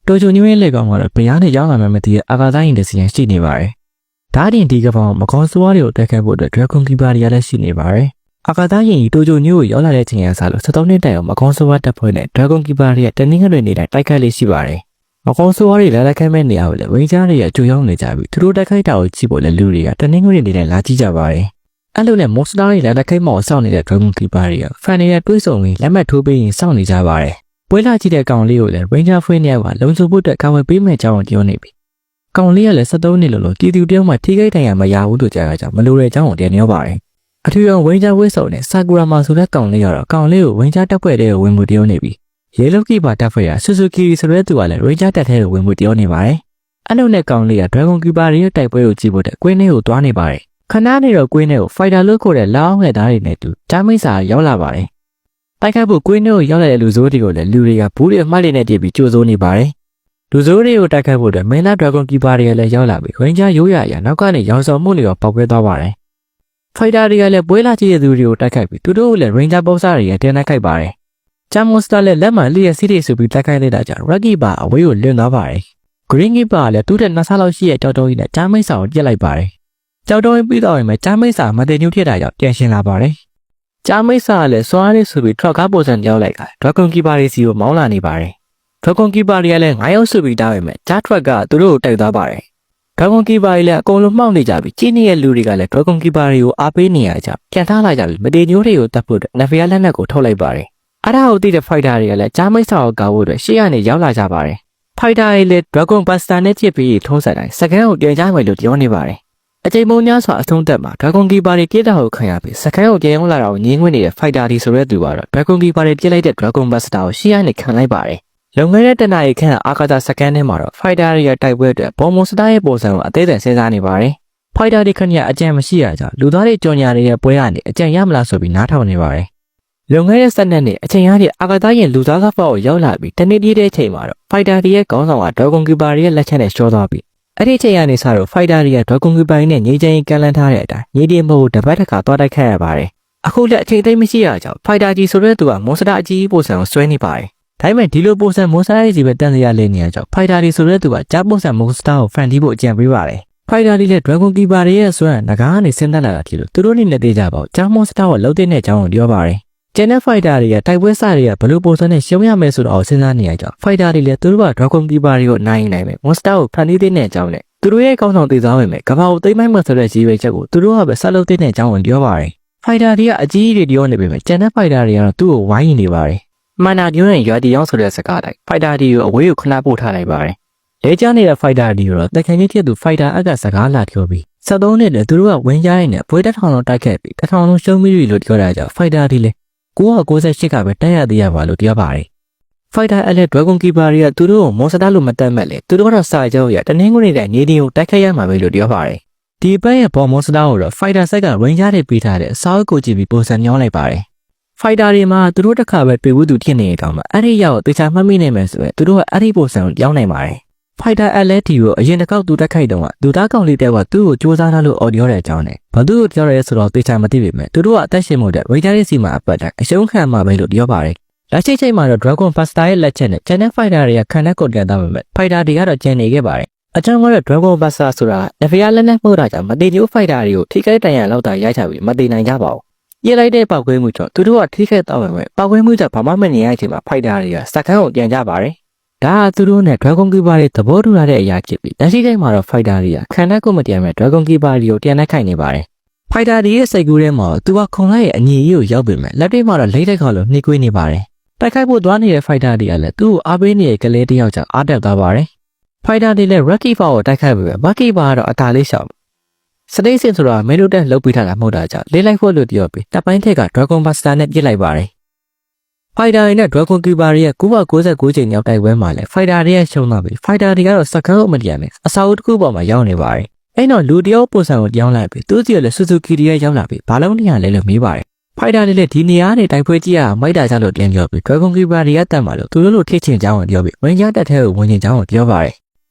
တိုဂျိုညွှန်းလေကောင်ကတော့ဘရားနဲ့ရောက်လာမှမသိတဲ့အာကာသယာဉ်တစ်စီးရင်ရှိနေပါတယ်။ဒါတင်ဒီကပောင်မကောင်းစွာတွေကိုတက်ခတ်ဖို့အတွက် Dragon Keeper တွေကလည်းရှိနေပါတယ်။အာကာသယာဉ်တိုဂျိုညွှန်းကိုရောက်လာတဲ့ချိန်ကစလို့73နှစ်တိုင်အောင်မကောင်းစွာတက်ဖွဲ့နဲ့ Dragon Keeper တွေကတနင်္ဂနွေနေ့တိုင်းတိုက်ခိုက်လေးရှိပါတယ်။မကောင်းစွာတွေလည်းလက်ခံမဲ့နေရကိုလည်းဝင်းကြားတွေရဲ့ကြိုရောက်နေကြပြီးသူတို့တိုက်ခိုက်တာကိုကြည့်ဖို့လည်းလူတွေကတနင်္ဂနွေနေ့တိုင်းလာကြည့်ကြပါတယ်။အဲ့လိုနဲ့ Monster တွေလည်းလက်ခိုက်မောင်စောင့်နေတဲ့ Dragon Keeper တွေက fan တွေနဲ့တွေးဆုံပြီးလက်မှတ်ထိုးပေးရင်စောင့်နေကြပါတယ်။ပွဲလာကြည့်တဲ့ကောင်လေးကိုလည်း Ranger Friend တွေကလုံခြုံဖို့အတွက်ကာဝယ်ပေးမဲ့ကြောင်းပြောနေပြီ။ကောင်လေးကလည်း73နှစ်လို့တီတူတယောက်မှထိခိုက်ဒဏ်ရာမရဘူးလို့ကြားရကြမလိုတဲ့ကြောင်းကိုတင်ပြောပါတယ်။အထူးအောင် Ranger ဝစ်စုံနဲ့ Sakurama ဆိုတဲ့ကောင်လေးကတော့ကောင်လေးကို Ranger တက်ဖွဲ့တဲ့ဝင်မှုပြောနေပြီ။ရေလုတ်ကီပါတက်ဖွဲ့ရ Suzuki ဆိုတဲ့သူကလည်း Ranger တက်တဲ့ဝင်မှုပြောနေပါတယ်။အဲ့လိုနဲ့ကောင်လေးက Dragon Keeper ရဲ့တိုက်ပွဲကိုကြည့်ဖို့တဲ့ကွင်းထဲကိုသွားနေပါတယ်။ခဏနေတော့ကွင်းထဲကို Fighter လို့ခေါ်တဲ့လောင်းငယ်သားတွေနဲ့တူဂျာမိတ်စာရောက်လာပါတယ်။တိုက်ခိုက်ဖို့ကွင်းထဲကိုရောက်လာတဲ့လူဆိုးတွေကိုလည်းလူတွေကဘူးတွေအမှတ်တွေနဲ့တည်ပြီးကြိုးစိုးနေပါတယ်။လူဆိုးတွေကိုတိုက်ခိုက်ဖို့အတွက်မင်းသား Dragon Keeper တွေလည်းရောက်လာပြီး Ranger ရိုးရရနောက်ကနေရောင်စုံမှုတွေရောပေါက်ပွဲသွားပါတယ်။ Fighter တွေကလည်းပွဲလာကြည့်တဲ့သူတွေကိုတိုက်ခိုက်ပြီးသူတို့ကလည်း Ranger ပုံစံတွေနဲ့တင်တိုက်ခိုက်ပါတယ်။ဂျာမွန်စတာလည်းလက်မှန်လျှက်စီးတွေဆိုပြီးတိုက်ခိုက်လိုက်တာကြောင့် Rocky ပါအဝေးကိုလွင့်သွားပါတယ်။ Green Keeper လည်းသူ့တဲ့နှစ်ဆလောက်ရှိတဲ့ကြောက်တုံးကြီးနဲ့ဂျာမိတ်စာကိုပြစ်လိုက်ပါတယ်။ကြောက်တုံးပြီးတော့မှဂျာမိတ်စာမတင်ညှို့ဖြစ်တာကြောင့်ပြန်ရှင်းလာပါတယ်။ဂျာမိတ်စာကလည်းစွားလေးဆိုပြီးထရပ်ကားပုံစံပြောင်းလိုက်က Dragon Keeper တွေစီကိုမောင်းလာနေပါတယ်။ Dragon Keeper တွေကလည်း9ရောက်ဆိုပြီးတားပေမဲ့ဂျာထရက်ကသူတို့ကိုတိုက်သွားပါတယ်။ Dragon Keeper တွေလည်းအကုန်လုံးမှောက်နေကြပြီးကြီးနေတဲ့လူတွေကလည်း Dragon Keeper တွေကိုအားပေးနေရကြပြန်ထားလိုက်ကြပြီးမတင်ညှို့တွေကိုတတ်ဖို့နဗီယာလက်နက်ကိုထုတ်လိုက်ပါတယ်။အဲ့ဒါကိုသိတဲ့ Fighter တွေကလည်းဂျာမိတ်စာကိုကောက်ဖို့အတွက်ရှေ့ကနေရောက်လာကြပါတယ်။ Fighter တွေလည်း Dragon Buster နဲ့ချစ်ပြီးထုံးစံတိုင်းစကန်ကိုပြန်ကြမယ်လို့ပြောနေပါတယ်။အချိန်ပုံများစွာအဆုံးသက်မှာ Dragon Keeper တွေပြစ်တာကိုခံရပြီးစကန်ကိုပြန်ရောက်လာတာကိုငြင်းငွေ့နေတဲ့ Fighter တွေဆိုတဲ့သူကတော့ Dragon Keeper တွေပြစ်လိုက်တဲ့ Dragon Buster ကိုရှေ့ကနေခံလိုက်ပါတယ်။လုံခဲ့တဲ့တနအီခန့်အာကာသစကန်ထဲမှာတော့ Fighter တွေရဲ့တိုက်ပွဲအတွက်ဘော်မွန်စတာရဲ့ပုံစံကိုအသေးစိတ်စဉ်းစားနေပါတယ်။ Fighter တွေခဏအကြံမရှိရကြောင်းလူသားတွေကြော်ညာနေတဲ့ပွဲကနေအကြံရမလားဆိုပြီးနားထောင်နေပါတယ်။လုံခဲ့တဲ့7နှစ်နဲ့အချိန်ရတဲ့အာကာသရဲ့လူသားကဖောက်ကိုရောက်လာပြီးတနေ့တည်းတဲ့အချိန်မှာတော့ Fighter တွေရဲ့ခေါင်းဆောင်က Dragon Keeper တွေရဲ့လက်ချက်နဲ့ရှော့သွားပြီးအဲ့ဒီချိန်ကနေစတော့ Fighter တွေက Dragon Keeper နဲ့ငြိမ်းချမ်းရေးကမ်းလှမ်းထားတဲ့အတိုင်းငြိမ်းချမ်းဖို့တပတ်တစ်ခါသွားတိုက်ခတ်ရပါတယ်။အခုလက်အချိန်သိမ်းမရှိရကြောင်း Fighter ကြီးဆိုတဲ့သူကမွန်စတာအကြီးပုံစံကိုဆွဲနေပါတယ်။ဒါပေမဲ့ဒီလိုပုံစံမွန်စတာရဲ့ကြီးပဲတန်စရာလေးနေရကြောင်း Fighter ကြီးဆိုတဲ့သူကကြားပုံစံမွန်စတာကိုဖန်တီးဖို့အကြံပေးပါတယ်။ Fighter ကြီးလည်း Dragon Keeper တွေရဲ့ဆွဲငကားကနေဆင်းသက်လာတာဖြစ်လို့သူတို့အနေနဲ့သိကြပါဦးကြားမွန်စတာကိုလှုပ်တဲ့အကြောင်းကိုပြောပါတယ်။ Channel Fighter တွေကတိုက်ပွဲစတွေကဘလို့ပုံစံနဲ့ရှုံးရမယ်ဆိုတော့စဉ်းစားနေရကြောင်း Fighter တွေလည်းသူတို့က Dragon Keeper တွေကိုနိုင်မယ် Monster ကိုဖန်တီးတဲ့အကြောင်းနဲ့သူတို့ရဲ့ကောင်းဆောင်တည်သွားမယ်ကဘာကိုသိမ်းမိုက်မှဆိုတဲ့ရည်ရွယ်ချက်ကိုသူတို့ကပဲဆက်လုပ်တဲ့အကြောင်းကိုပြောပါတယ်။ Fighter တွေကအကြီးကြီးတွေပြောနေပေမဲ့ Channel Fighter တွေကတော့သူ့ကိုဝိုင်းနေပါတယ်။မှန်တာပြောရင်ရွာတီအောင်ဆိုတဲ့စကားတိုင်း Fighter တွေကိုအဝေးကိုခဏပို့ထားလိုက်ပါတယ်။လဲကျနေတဲ့ Fighter တွေကတော့တခင်ကြီးဖြစ်သူ Fighter အကစကားလာပြောပြီး73နှစ်နဲ့သူတို့ကဝင်းကြိုင်းနဲ့ဘွေးတစ်ထောင်လုံးတိုက်ခဲ့ပြီးတစ်ထောင်လုံးရှုံးပြီးပြီလို့ပြောတာကြောင့် Fighter တွေလည်း998ကပဲတက်ရသေးရပါလို့ပြောပါတယ်။ Fighter အလက် Dragon Keeper တွေကသူတို့ကိုမွန်စတာလို့မတတ်မဲ့လေသူတို့ကတော့စာကြောရတနင်္ဂနွေနေ့နေဒီကိုတိုက်ခိုက်ရမှာပဲလို့ပြောပါတယ်။ဒီဘက်ရဲ့ဘော်မွန်စတာကိုတော့ Fighter ဆက်က Ranger တွေပေးထားတဲ့အစားအကိုကြည့်ပြီးပုံစံပြောင်းလိုက်ပါတယ်။ Fighter တွေမှာသူတို့တစ်ခါပဲတွေ့ဘူးသူဖြစ်နေတောင်မှအဲ့ဒီရောက်တေချာမှတ်မိနေမယ်ဆိုရင်သူတို့ကအဲ့ဒီပုံစံကိုပြောင်းနိုင်ပါတယ်။ Fighter အလက်တီကိုအရင်တစ်ခေါက်သူတက်ခိုက်တုန်းကသူသားကောင်လေးတယောက်ကသူ့ကိုစူးစမ်းထားလို့အော်ပြောတဲ့အကြောင်းနဲ့ဘာသူ့ကိုပြောရဲဆိုတော့တေချာမသိပေမဲ့သူတို့ကအသက်ရှင်မှုတဲ့ Ranger တွေစီမှာအပတ်တိုင်းအရှုံးခံမှာပဲလို့ပြောပါတယ်။လက်ရှိချိန်မှာတော့ Dragon Buster ရဲ့လက်ချက်နဲ့ Channel Fighter တွေကခံတဲ့ကိုတက်သွားပေမဲ့ Fighter တွေကတော့ကျန်နေခဲ့ပါတယ်။အကြောင်းကတော့ Dragon Buster ဆိုတာနဗီယာလက်နက်မှုတာကြောင့်မတိကျ Fighter တွေကိုထိခိုက်တန်ရလောက်တာရိုက်ချပြီးမတိနိုင်ကြပါဘူး။ရေးလိုက်တဲ့ပောက်ကွဲမှုကြောင့်သူတို့ကထိခိုက်တော့ပေမဲ့ပောက်ကွဲမှုကြောင့်ဘာမှမမြင်ရတဲ့အချိန်မှာ Fighter တွေကစက္ကန့်ကိုပြန်ကြပါတယ်။ဒါကသူတို့နဲ့ Dragon Keeper တွေသဘောတူလာတဲ့အရာဖြစ်ပြီးလက်ရှိချိန်မှာတော့ Fighter တွေကခံတဲ့ကိုမတည်မဲ့ Dragon Keeper တွေကိုပြန်နှက်ခိုင်နေပါတယ်။ Fighter တွေရဲ့စိတ်ကူးထဲမှာသူကခုံလိုက်ရဲ့အညီကြီးကိုရောက်ပေမဲ့လက်တွေမှာတော့လိမ့်တဲ့ခေါ်လို့နှိကွေးနေပါတယ်။တိုက်ခိုက်ဖို့သွားနေတဲ့ Fighter တွေကလည်းသူ့ကိုအားပေးနေတဲ့ကလေးတစ်ယောက်ကြောင့်အားတက်သွားပါတယ်။ Fighter တွေလည်း Rocky ကိုတိုက်ခိုက်ပြီးပဲ Rocky ကတော့အသာလေးရှောင်စတိတ်စင်ဆိုတာမဲလို့တက်လှုပ်ပြီးထားတာမဟုတ်တာကြောင့်လေးလိုက်ဖို့လို့ပြောပြီးတပ်ပိုင်းထက်က Dragon Buster နဲ့ပြစ်လိုက်ပါတယ်။ Fighter တွေနဲ့ Dragon Keeper တွေရဲ့999ချိန်မြောက်တိုက်ပွဲမှာလည်း Fighter တွေရဲ့ရှုံးသွားပြီး Fighter တွေကတော့စကန်ကိုမတည်မယ်အစာအုပ်တစ်ခုပေါ်မှာရောက်နေပါတယ်။အဲ့တော့လူတယောက်ပုံစံကိုပြောင်းလိုက်ပြီးသူ့စီကလည်း Suzuki တွေရဲ့ရောက်လာပြီးဘာလုံးနေရလဲလို့မေးပါတယ်။ Fighter တွေလည်းဒီနေရာနဲ့တိုက်ပွဲကြည့်ရမိုက်တာကြလို့တင်ပြောပြီး Dragon Keeper တွေရဲ့တက်မှာလို့သူတို့လိုထိချင်ကြောင်းကိုပြောပြီး Ranger တက်ထဲကိုဝင်ချင်ကြောင်းကိုပြောပါတယ်။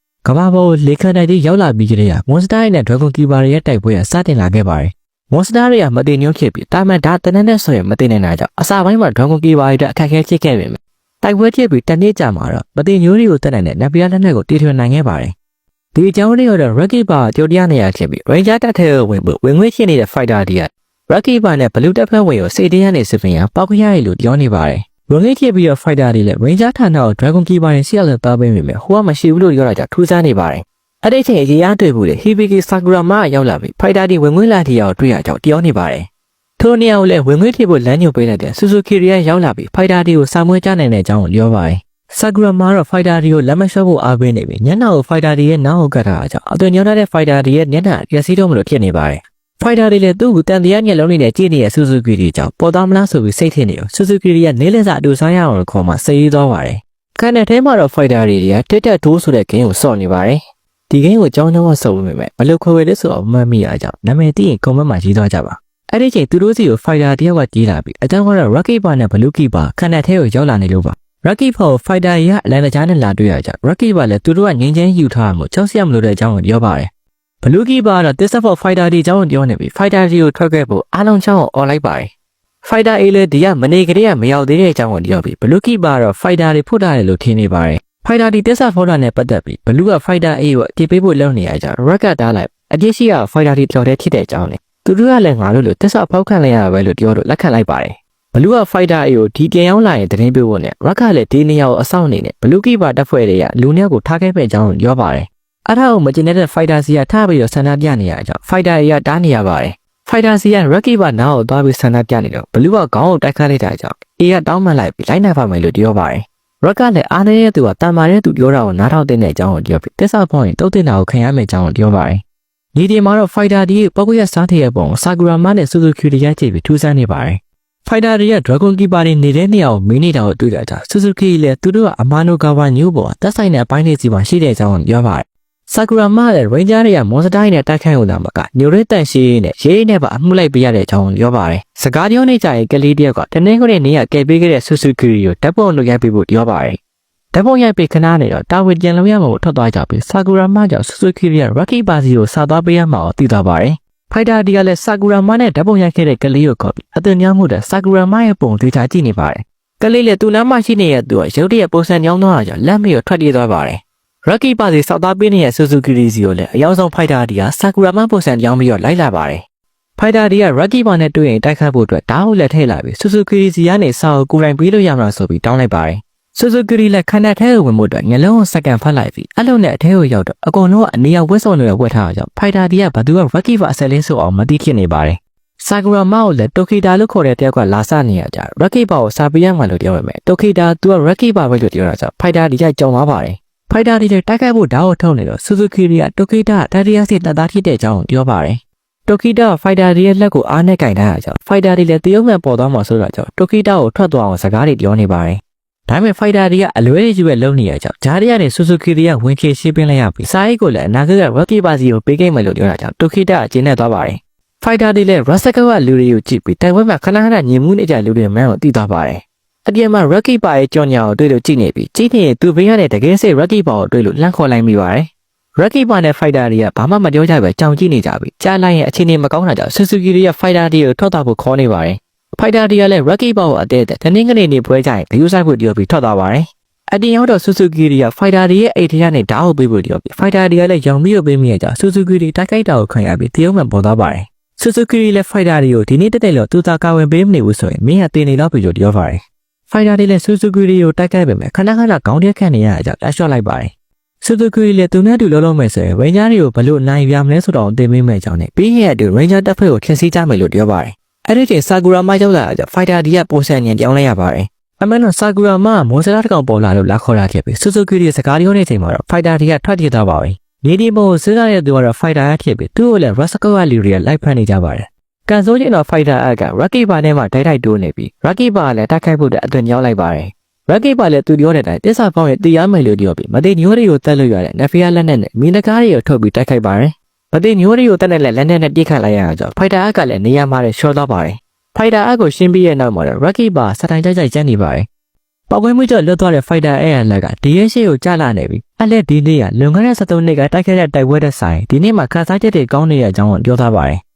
ကဘာပေါ်လေခန်တိုက်တွေရောက်လာပြီးကြတဲ့ Monster နဲ့ Dragon Keeper တွေရဲ့တိုက်ပွဲကစတင်လာခဲ့ပါတယ်။ Monster တွေကမတင်ညှို့ဖြစ်ပြီးတာမန်ဒါတနက်နဲ့ဆိုရင်မတင်နိုင်တာကြောင့်အစာပိုင်းမှာ Dragon Keeper တွေအခက်အခဲဖြစ်ခဲ့ပေမဲ့ တိုက်ပွဲဖြစ်ပြီးတနေ့ကြာမှာတော့မသိညိုးတွေကိုတက်နိုင်တဲ့နဗီယာလက်နက်ကိုတီထွင်နိုင်ခဲ့ပါတယ်ဒီအကြောင်းလေးကတော့ Rocky Bar ကြိုတရားနေရဖြစ်ပြီး Ranger တက်ထဲကိုဝင်ငွေရှိနေတဲ့ fighter တွေက Rocky Bar နဲ့ Blue တက်ဖက်ဝင်ကိုစိတ်တရားနဲ့စစ်ပင်ရပောက်ခရရလို့ပြောနေပါတယ်ဝင်ငွေဖြစ်ပြီးတော့ fighter တွေလည်း Ranger ဌာနကို Dragon Keeper နဲ့ဆီရလက်သားပေးမိမယ်ဟိုကမရှိဘူးလို့ပြောတာကြောင့်ထူးဆန်းနေပါတယ်အဲ့ဒီချိန်ရေအားတွေ့ဘူးလေ Hibiki Sakurama ရောက်လာပြီး fighter တွေဝင်ငွေလာတီရောက်တွေ့ရကြောင်းပြောနေပါတယ်ထိုနေရာကိုလည်းဝင်ငွေဖြစ်ဖို့လမ်းညွှန်ပေးလိုက်တဲ့ Suzuki ရဲ့ရောက်လာပြီး fighter တွေကိုစာမွေးကြနိုင်တဲ့အကြောင်းကိုပြောပါတယ်Sakurama တော့ fighter တွေကိုလက်မလျှော့ဖို့အားပေးနေပြီးညနာကို fighter တွေရဲ့နောက်ဟုတ်ကတာအကြောင်းအသွင်ညောင်းတဲ့ fighter တွေရဲ့ညနာရစီတော့မလို့ဖြစ်နေပါတယ် fighter တွေလည်းသူ့ကိုတန်တရားညက်လုံးလေးနဲ့ကြည့်နေတဲ့ Suzuki တွေကြောင့်ပေါ်သားမလားဆိုပြီးစိတ်ထင်နေရော Suzuki တွေကနေလက်စာအတူဆိုင်ရအောင်လို့ခေါ်မှစိတ်ရေးသွားပါတယ်ခန်းတဲ့ထဲမှာတော့ fighter တွေကတက်တက်ထိုးဆိုတဲ့ game ကိုစော့နေပါတယ်ဒီ game ကိုကြောင်းကြောင်းဆော့ပေးမယ်ဘယ်လိုခေါ်ရလဲဆိုတော့မှတ်မိရအောင်နာမည်သိရင် comment မှာရေးသွားကြပါအဲ့ဒီချိန်သူတို့စီကို fighter တယောက်ကကြီးလာပြီးအကြောင်းကတော့ Rocky Bar နဲ့ Blue Keeper ခန်းတဲ့ထဲကိုရောက်လာနေလို့ပါRocky Bar fighter ရအလန်တကြားနဲ့လာတွေ့ရကြ Rocky Bar လည်းသူတို့ကငင်းချင်းယူထားမှုကြောက်စရာမလိုတဲ့အကြောင်းကိုပြောပါတယ် Blue Keeper ကတော့ This for fighter တွေအကြောင်းကိုပြောနေပြီး fighter တွေကိုထွက်ခဲ့ဖို့အားလုံးချောင်းကိုអော်လိုက်ပါတယ် fighter A လည်းဒီကမနေကလေးကမရောက်သေးတဲ့အကြောင်းကိုပြောပြီး Blue Keeper ကတော့ fighter တွေဖွတ်ထားတယ်လို့ထင်နေပါတယ် fighter တွေ This for နဲ့ပတ်သက်ပြီး Blue က fighter A ကိုအပြေးပေးဖို့လုပ်နေရကြ Rocket တားလိုက်အပြစ်ရှိရ fighter တွေတော်တဲ့ဖြစ်တဲ့အကြောင်းလေသူတို့ကလည်းငါတို့လို This ဖောက်ခံလိုက်ရပဲလို့ပြောလို့လက်ခံလိုက်ပါတယ်Blue က fighter A ကိုဒီပြန်ရောက်လာရင်တရင်ပေးဖို့နဲ့ Rock ကလည်းဒီနေရာကိုအဆောက်နေနဲ့ Blue Keeper တပ်ဖွဲ့တွေကလူနှစ်ယောက်ကိုထားခဲ့ပဲအကြောင်းကိုပြောပါတယ်။အဲ့ဒါကိုမကျင်တဲ့ fighter စီကထားပြီးတော့ဆန္ဒပြနေရအကြောင်း fighter တွေကတားနေရပါတယ်။ fighter စီက Rock Keeper နားကိုသွားပြီးဆန္ဒပြနေတော့ Blue ကခေါင်းကိုတိုက်ခတ်လိုက်တဲ့အကြောင်း A ကတောင်းပန်လိုက်ပြီးလိုက်နိုင်ပါမယ်လို့ပြောပါတယ်။ Rock ကလည်းအားနေတဲ့သူကတန်မာတဲ့သူပြောတာကိုနားထောင်တဲ့အကြောင်းကိုပြောပြီးတက်ဆောက်ဖို့ရင်တုတ်တင်တာကိုခံရမယ့်အကြောင်းကိုပြောပါတယ်။ဒီမှာတော့ fighter တွေပောက်ကွက်စားထရဲ့ပုံ Sakurama နဲ့ Suzuki တွေရိုက်ကြည့်ပြီးထူးဆန်းနေပါတယ်။ fighter တွေက Dragon Keeper တွေနေတဲ့နေရာကိုမင်းနေတာကိုတွေ့ကြတာ Suzuki လည်းသူတို့ကအမာနိုကာဝါညို့ပေါ်တက်ဆိုင်တဲ့အပိုင်းတွေစီမှာရှိတဲ့အကြောင်းကိုပြောပါတယ် Sakurama လည်း Ranger တွေက Monster တွေနဲ့တိုက်ခိုက်နေတာမှာကညိုရဲတန်ရှိနဲ့ရေးနဲ့ပါအမှုလိုက်ပေးရတဲ့အကြောင်းကိုပြောပါတယ်စကားပြောနေကြရင်ကလေးတယောက်ကတနင်္ဂနွေနေ့ကကယ်ပေးခဲ့တဲ့ Suzuki ကိုဓာတ်ပုံလုပ်ရိုက်ပေးဖို့ပြောပါတယ်ဓာတ်ပုံရိုက်ပေးခဏနေတော့တာဝန်ကျန်လို့ရမှာကိုထွက်သွားကြပြီး Sakurama ကြောင့် Suzuki ရဲ့ Rocky Bar စီကိုစားသွားပေးရမှာကိုသိသွားပါတယ်Fighter တွေကလည်း Sakurama နဲ့ဓာတ်ပုံရိုက်ခဲ့တဲ့ကလေးကိုခေါ်ပြီးအသွင်ညောင်းမှုတဲ့ Sakurama ရဲ့ပုံဒေတာကြည့်နေပါတယ်။ကလေးလည်းသူ့နားမှာရှိနေတဲ့သူကရုပ်တရက်ပုံစံညောင်းသွားတာကြောင့်လက်မေကိုထွက်ပြေးသွားပါတယ်။ Rocky Bar စီစောက်သားပေးနေတဲ့ Suzuki စီကိုလည်းအယောင်ဆုံး Fighter တွေက Sakurama ပုံစံညောင်းပြီးတော့လိုက်လာပါတယ်။ Fighter တွေက Rocky Bar နဲ့တွေ့ရင်တိုက်ခတ်ဖို့အတွက်ဓာတ်ကိုလက်ထည့်လာပြီး Suzuki စီကနေစာအုပ်ကိုယ်တိုင်ပေးလို့ရမှာဆိုပြီးတောင်းလိုက်ပါတယ်။ Suzuki လည်းခန္ဓာထဲကိုဝင်ဖို့အတွက်ငလုံးကိုစက္ကန့်ဖတ်လိုက်ပြီးအဲ့လိုနဲ့အထဲကိုရောက်တော့အကုန်လုံးကနေရာဝက်စုံတွေဝက်ထားအောင် Fighter တွေကဘာသူက Rocky Bar အစဲလေးဆိုအောင်မသိဖြစ်နေပါတယ်။ Sakurama ကိုလည်း Tokita လို့ခေါ်တဲ့တယောက်ကလာစနေရကြ Rocky Bar ကိုစာပေးရမှလို့ပြောပေမဲ့ Tokita သူက Rocky Bar ပဲလို့ပြောတာကြောင့် Fighter တွေကြုံသွားပါတယ်။ Fighter တွေတိုက်ခိုက်ဖို့ဓာတ်ကိုထုတ်နေတော့ Suzuki တွေက Tokita တတိယစီတပ်သားဖြစ်တဲ့အကြောင်းကိုပြောပါတယ်။ Tokita Fighter တွေရဲ့လက်ကိုအားနဲ့ကင်ထားရကြောင်း Fighter တွေလည်းတရုတ်မှန်ပေါ်သွားမှဆိုတော့ကြောင့် Tokita ကိုထွက်သွားအောင်စကားတွေပြောနေပါတယ်ဒါပေမဲ့ fighter တွေကအလွဲကြီးပဲလုံနေရကြောင်းဂျာရီကနေ Suzuki တွေကဝင်ဖြည့်ရှင်းပင်းလိုက်ရပြီးစာအိတ်ကိုလည်းအနာဂတ်က Rocky Bar စီကိုပေးခဲ့မယ်လို့ပြောတာကြောင့် Tokita အကျဉ်းနဲ့သွားပါတယ် fighter တွေလည်း Rasaka ကလူတွေကိုကြည့်ပြီးတိုင်ဝမ်မှာခဏခဏညင်မှုနေကြလူတွေမှန်းကိုသိသွားပါတယ်အပြင်မှာ Rocky Bar ရဲ့ကြော်ညာကိုတွေ့လို့ကြည့်နေပြီးကြည့်နေရင်သူဘေးကနေတကယ်စိတ် Rocky Bar ကိုတွေ့လို့လှမ်းခေါ်လိုက်မိပါတယ် Rocky Bar နဲ့ fighter တွေကဘာမှမပြောကြပဲကြောင်ကြည့်နေကြပြီးကြားလိုက်ရင်အခြေအနေမကောင်းတာကြောင့် Suzuki တွေက fighter တွေကိုထွက်သွားဖို့ခေါ်နေပါတယ်Fighter တွေကလည်း Rocky Bar ကိုအတဲတဲ့တနင်္ဂနွေနေ့ပွဲကြရင်ဂယုဆိုင်ဖို့ပြောပြီးထွက်သွားပါတယ်။အတင်ရောက်တော့ Suzuki တွေက Fighter တွေရဲ့အိတ်ထဲကနေဓာတ်ကိုပေးဖို့ပြောပြီး Fighter တွေကလည်းရောင်ပြီးပေးမိရကြ Suzuki တွေတိုက်ခိုက်တာကိုခံရပြီးတရုတ်မှန်ပေါ်သွားပါတယ်။ Suzuki တွေလည်း Fighter တွေကိုဒီနေ့တက်လို့သူသာကာဝင်ပေးမနေဘူးဆိုရင်မင်းကတင်နေတော့ပြီလို့ပြောပါတယ်။ Fighter တွေလည်း Suzuki တွေကိုတိုက်ခိုက်ပေမဲ့ခဏခဏခေါင်းထဲခံနေရကြတာရှော့လိုက်ပါတယ်။ Suzuki တွေလည်းသူနဲ့တူလုံးလုံးမယ်ဆိုရင် Ranger တွေကိုဘလို့နိုင်ပြမလဲဆိုတော့တင်ပေးမယ်ကြောင်းနဲ့ပြီးရဲ့အတူ Ranger တပ်ဖွဲ့ကိုထင်စီးကြမယ်လို့ပြောပါတယ်။အဲ့ဒီချိန် Sakurama ရောက်လာကြ Fighter တွေကပုံစံညံပြောင်းလိုက်ရပါတယ်။အမှန်တော့ Sakurama မွန်စတာတစ်ကောင်ပေါ်လာလို့လာခေါ်တာဖြစ်ပြီး Suzuki တွေစကားပြောနေချိန်မှာတော့ Fighter တွေကထွက်ပြေးသွားပါပြီ။မြေဒီပုံကိုစဉ်းစားတဲ့သူကတော့ Fighter ရဖြစ်ပြီးသူ့ကိုလည်း Rasaka ကလူတွေကလိုက်ဖမ်းနေကြပါတယ်။ကန်ဆိုးကျင်တော့ Fighter က Rocky Bar နဲ့မှတိုက်တိုးနေပြီး Rocky Bar လည်းတိုက်ခိုက်ဖို့အသွင်ရောက်လိုက်ပါတယ်။ Rocky Bar လည်းသူပြောတဲ့အတိုင်းတစ္ဆာပေါင်းရဲ့တရားမယ်လို့ပြောပြီးမသိညိုးတွေကိုတက်လို့ရတဲ့ Nafia လက်နဲ့မင်းတကားတွေကိုထုတ်ပြီးတိုက်ခိုက်ပါတယ်။မသိညိုးတွေကိုတက်တဲ့လက်နဲ့ပြစ်ခတ်လိုက်ရအောင် Fighter ကလည်းနေရာမှာရှော့သွားပါတယ်။ Fighter အကိုရှင်းပြီးရဲ့နောက်မှာတော့ Rocky Bar စတိုင်ကြိုက်ကျန်းနေပါတယ်။ပေါက်ကွဲမှုကြောင့်လွတ်သွားတဲ့ Fighter ရဲ့လက်ကဒီရဲ့ရှေ့ကိုကျလာနေပြီ။အဲ့လက်ဒီနေ့ကလွန်ခဲ့တဲ့73နှစ်ကတိုက်ခဲ့တဲ့တိုက်ပွဲတဲ့ဆိုင်ဒီနေ့မှာခန်းစားချက်တွေကောင်းနေတဲ့အကြောင်းကိုပြောထားပါတယ်။